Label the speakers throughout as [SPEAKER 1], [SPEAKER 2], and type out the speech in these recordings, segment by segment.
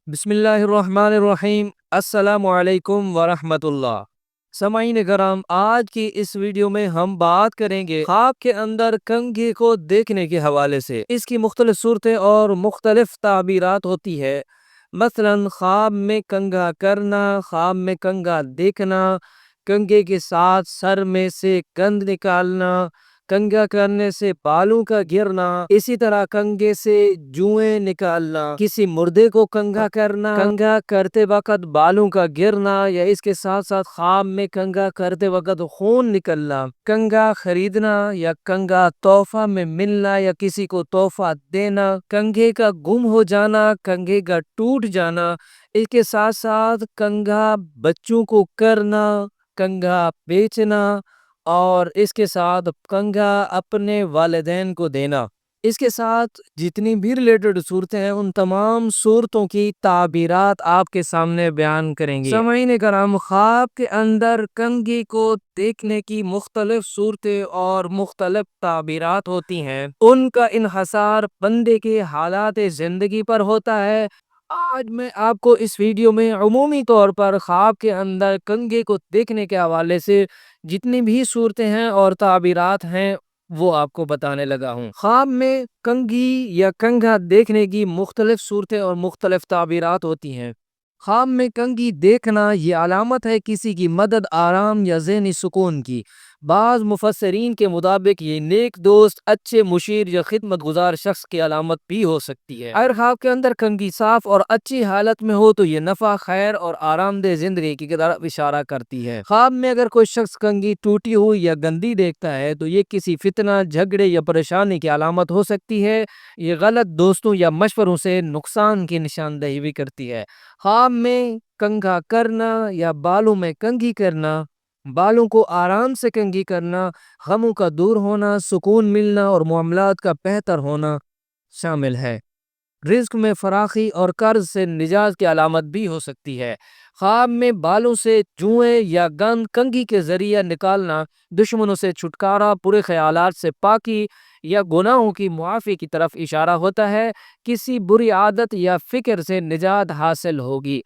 [SPEAKER 1] بسم اللہ الرحمن الرحیم۔ السلام علیکم ورحمۃ اللہ۔ سامعین کرام، آج کی اس ویڈیو میں ہم بات کریں گے خواب کے اندر کنگھی کو دیکھنے کے حوالے سے۔ اس کی مختلف صورتیں اور مختلف تعبیرات ہوتی ہے۔ مثلا خواب میں کنگھا کرنا، خواب میں کنگھا دیکھنا، کنگھے کے ساتھ سر میں سے گند نکالنا، کنگھا کرنے سے بالوں کا گرنا، اسی طرح کنگھے سے جوئیں نکالنا، کسی مردے کو کنگھا کرنا، کنگھا کرتے وقت بالوں کا گرنا، یا اس کے ساتھ ساتھ خواب میں کنگھا کرتے وقت خون نکلنا، کنگھا خریدنا یا کنگھا تحفہ میں ملنا یا کسی کو تحفہ دینا، کنگھے کا گم ہو جانا، کنگھے کا ٹوٹ جانا، اس کے ساتھ ساتھ کنگھا بچوں کو کرنا، کنگھا بیچنا، اور اس کے ساتھ کنگھا اپنے والدین کو دینا۔ اس کے ساتھ جتنی بھی ریلیٹڈ صورتیں ہیں ان تمام صورتوں کی تعبیرات آپ کے سامنے بیان کریں گے۔ سامعین کرام، خواب کے اندر کنگھی کو دیکھنے کی مختلف صورتیں اور مختلف تعبیرات ہوتی ہیں۔ ان کا انحصار بندے کے حالات زندگی پر ہوتا ہے۔ آج میں آپ کو اس ویڈیو میں عمومی طور پر خواب کے اندر کنگھے کو دیکھنے کے حوالے سے جتنی بھی صورتیں ہیں اور تعبیرات ہیں وہ آپ کو بتانے لگا ہوں۔ خواب میں کنگھی یا کنگھا دیکھنے کی مختلف صورتیں اور مختلف تعبیرات ہوتی ہیں۔ خواب میں کنگھی دیکھنا یہ علامت ہے کسی کی مدد، آرام یا ذہنی سکون کی۔ بعض مفسرین کے مطابق یہ نیک دوست، اچھے مشیر یا خدمت گزار شخص کی علامت بھی ہو سکتی ہے۔ اگر خواب کے اندر کنگھی صاف اور اچھی حالت میں ہو تو یہ نفع، خیر اور آرام دہ زندگی کی طرف اشارہ کرتی ہے۔ خواب میں اگر کوئی شخص کنگھی ٹوٹی ہوئی یا گندی دیکھتا ہے تو یہ کسی فتنہ، جھگڑے یا پریشانی کی علامت ہو سکتی ہے۔ یہ غلط دوستوں یا مشوروں سے نقصان کی نشاندہی بھی کرتی ہے۔ خواب میں کنگھا کرنا یا بالوں میں کنگھی کرنا، بالوں کو آرام سے کنگھی کرنا، غموں کا دور ہونا، سکون ملنا اور معاملات کا بہتر ہونا شامل ہے۔ رزق میں فراخی اور قرض سے نجات کی علامت بھی ہو سکتی ہے۔ خواب میں بالوں سے جوئیں یا گند کنگھی کے ذریعہ نکالنا دشمنوں سے چھٹکارا، برے خیالات سے پاکی یا گناہوں کی معافی کی طرف اشارہ ہوتا ہے۔ کسی بری عادت یا فکر سے نجات حاصل ہوگی۔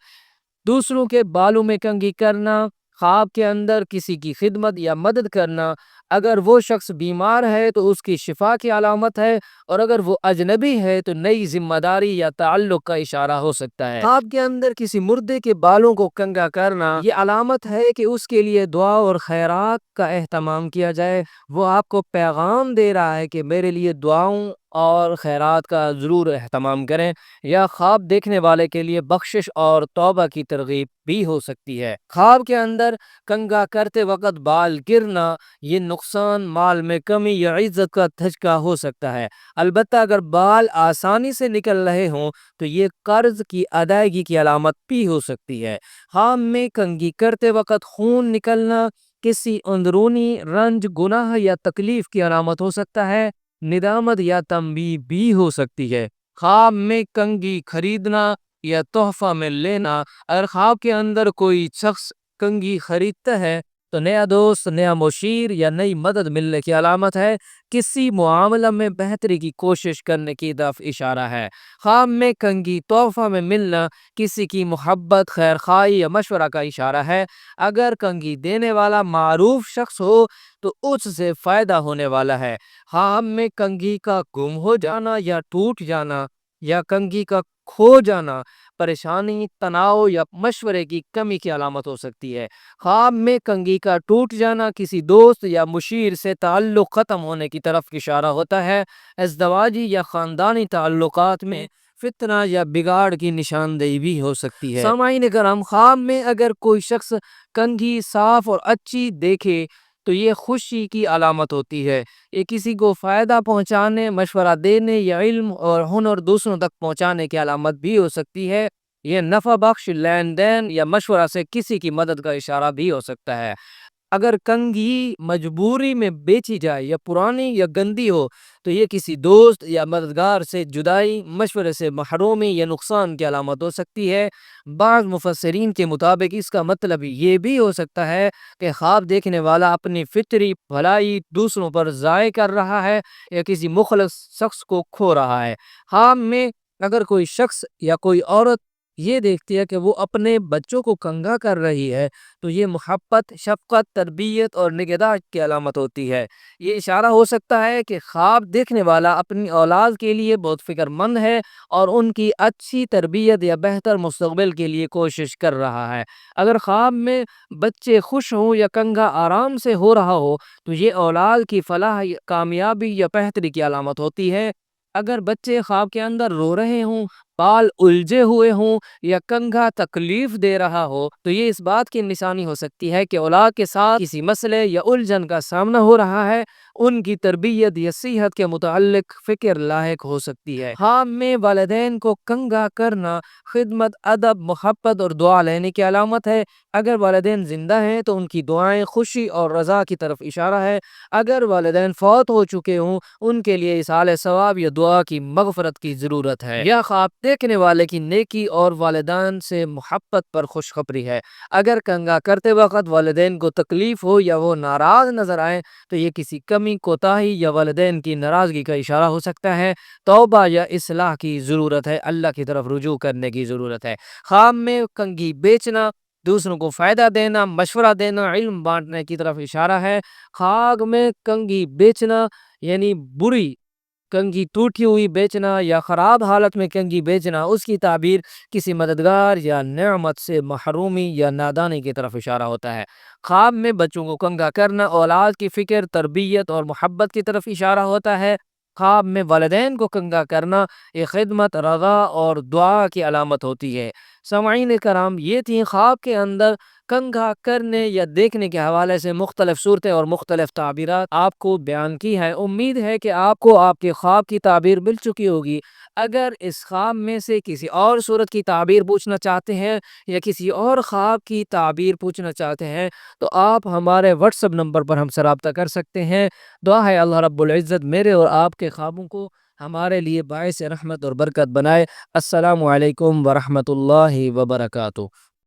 [SPEAKER 1] دوسروں کے بالوں میں کنگھی کرنا، خواب کے اندر کسی کی خدمت یا مدد کرنا، اگر وہ شخص بیمار ہے تو اس کی شفا کی علامت ہے، اور اگر وہ اجنبی ہے تو نئی ذمہ داری یا تعلق کا اشارہ ہو سکتا ہے۔ خواب کے اندر کسی مردے کے بالوں کو کنگھا کرنا یہ علامت ہے کہ اس کے لیے دعا اور خیرات کا اہتمام کیا جائے۔ وہ آپ کو پیغام دے رہا ہے کہ میرے لیے دعاؤں اور خیرات کا ضرور اہتمام کریں، یا خواب دیکھنے والے کے لیے بخشش اور توبہ کی ترغیب بھی ہو سکتی ہے۔ خواب کے اندر کنگھا کرتے وقت بال گرنا یہ نقصان، مال میں کمی یا عزت کا دھچکا ہو سکتا ہے۔ البتہ اگر بال آسانی سے نکل رہے ہوں تو یہ قرض کی ادائیگی کی علامت بھی ہو سکتی ہے۔ خواب میں کنگھی کرتے وقت خون نکلنا کسی اندرونی رنج، گناہ یا تکلیف کی علامت ہو سکتا ہے۔ ندامت یا تنبیہ بھی ہو سکتی ہے۔ خواب میں کنگھی خریدنا یا تحفہ میں لینا، اگر خواب کے اندر کوئی شخص کنگھی خریدتا ہے تو نیا دوست، نیا مشیر یا نئی مدد ملنے کی علامت ہے۔ کسی معاملہ میں بہتری کی کوشش کرنے کی طرف اشارہ ہے۔ خواب میں کنگھی تحفہ میں ملنا کسی کی محبت، خیر خواہی یا مشورہ کا اشارہ ہے۔ اگر کنگھی دینے والا معروف شخص ہو تو اس سے فائدہ ہونے والا ہے۔ خواب میں کنگھی کا گم ہو جانا یا ٹوٹ جانا یا کنگھی کا کھو جانا پریشانی، تناؤ یا مشورے کی کمی کی علامت ہو سکتی ہے۔ خواب میں کنگھی کا ٹوٹ جانا کسی دوست یا مشیر سے تعلق ختم ہونے کی طرف اشارہ ہوتا ہے۔ ازدواجی یا خاندانی تعلقات میں فتنہ یا بگاڑ کی نشاندہی بھی ہو سکتی ہے۔ سامعین کرام، خواب میں اگر کوئی شخص کنگھی صاف اور اچھی دیکھے تو یہ خوشی کی علامت ہوتی ہے۔ یہ کسی کو فائدہ پہنچانے، مشورہ دینے یا علم اور ہنر دوسروں تک پہنچانے کی علامت بھی ہو سکتی ہے۔ یہ نفع بخش لین دین یا مشورہ سے کسی کی مدد کا اشارہ بھی ہو سکتا ہے۔ اگر کنگھی مجبوری میں بیچی جائے یا پرانی یا گندی ہو تو یہ کسی دوست یا مددگار سے جدائی، مشورے سے محرومی یا نقصان کی علامت ہو سکتی ہے۔ بعض مفسرین کے مطابق اس کا مطلب یہ بھی ہو سکتا ہے کہ خواب دیکھنے والا اپنی فطری بھلائی دوسروں پر ضائع کر رہا ہے یا کسی مخلص شخص کو کھو رہا ہے۔ خواب میں اگر کوئی شخص یا کوئی عورت یہ دیکھتی ہے کہ وہ اپنے بچوں کو کنگا کر رہی ہے تو یہ محبت، شفقت، تربیت اور نگہداشت کی علامت ہوتی ہے۔ یہ اشارہ ہو سکتا ہے کہ خواب دیکھنے والا اپنی اولاد کے لیے بہت فکر مند ہے اور ان کی اچھی تربیت یا بہتر مستقبل کے لیے کوشش کر رہا ہے۔ اگر خواب میں بچے خوش ہوں یا کنگا آرام سے ہو رہا ہو تو یہ اولاد کی فلاح، کامیابی یا بہتری کی علامت ہوتی ہے۔ اگر بچے خواب کے اندر رو رہے ہوں، بال الجھے ہوئے ہوں یا کنگھا تکلیف دے رہا ہو تو یہ اس بات کی نشانی ہو سکتی ہے کہ اولاد کے ساتھ کسی مسئلے یا الجھن کا سامنا ہو رہا ہے۔ ان کی تربیت یا صحت کے متعلق فکر لاحق ہو سکتی ہے۔ خواب میں والدین کو کنگا کرنا خدمت، ادب، محبت اور دعا لینے کی علامت ہے۔ اگر والدین زندہ ہیں تو ان کی دعائیں خوشی اور رضا کی طرف اشارہ ہے۔ اگر والدین فوت ہو چکے ہوں ان کے لیے اصالہ ثواب یا دعا کی مغفرت کی ضرورت ہے۔ یا خواب دیکھنے والے کی نیکی اور والدین سے محبت پر خوشخبری ہے۔ اگر کنگا کرتے وقت والدین کو تکلیف ہو یا وہ ناراض نظر آئے تو یہ کسی کمی، کوتاہی یا والدین کی ناراضگی کا اشارہ ہو سکتا ہے۔ توبہ یا اصلاح کی ضرورت ہے، اللہ کی طرف رجوع کرنے کی ضرورت ہے۔ خواب میں کنگھی بیچنا دوسروں کو فائدہ دینا، مشورہ دینا، علم بانٹنے کی طرف اشارہ ہے۔ خواب میں کنگھی بیچنا یعنی بری کنگھی، ٹوٹی ہوئی بیچنا یا خراب حالت میں کنگھی بیچنا، اس کی تعبیر کسی مددگار یا نعمت سے محرومی یا نادانی کی طرف اشارہ ہوتا ہے۔ خواب میں بچوں کو کنگا کرنا اولاد کی فکر، تربیت اور محبت کی طرف اشارہ ہوتا ہے۔ خواب میں والدین کو کنگا کرنا یہ خدمت، رضا اور دعا کی علامت ہوتی ہے۔ سامعین کرام، یہ تھیں خواب کے اندر کنگھا کرنے یا دیکھنے کے حوالے سے مختلف صورتیں اور مختلف تعبیرات آپ کو بیان کی ہیں۔ امید ہے کہ آپ کو آپ کے خواب کی تعبیر مل چکی ہوگی۔ اگر اس خواب میں سے کسی اور صورت کی تعبیر پوچھنا چاہتے ہیں یا کسی اور خواب کی تعبیر پوچھنا چاہتے ہیں تو آپ ہمارے واٹس ایپ نمبر پر ہم سے رابطہ کر سکتے ہیں۔ دعا ہے اللہ رب العزت میرے اور آپ کے خوابوں کو ہمارے لیے باعث رحمت اور برکت بنائے۔ السلام علیکم ورحمۃ اللہ وبرکاتہ۔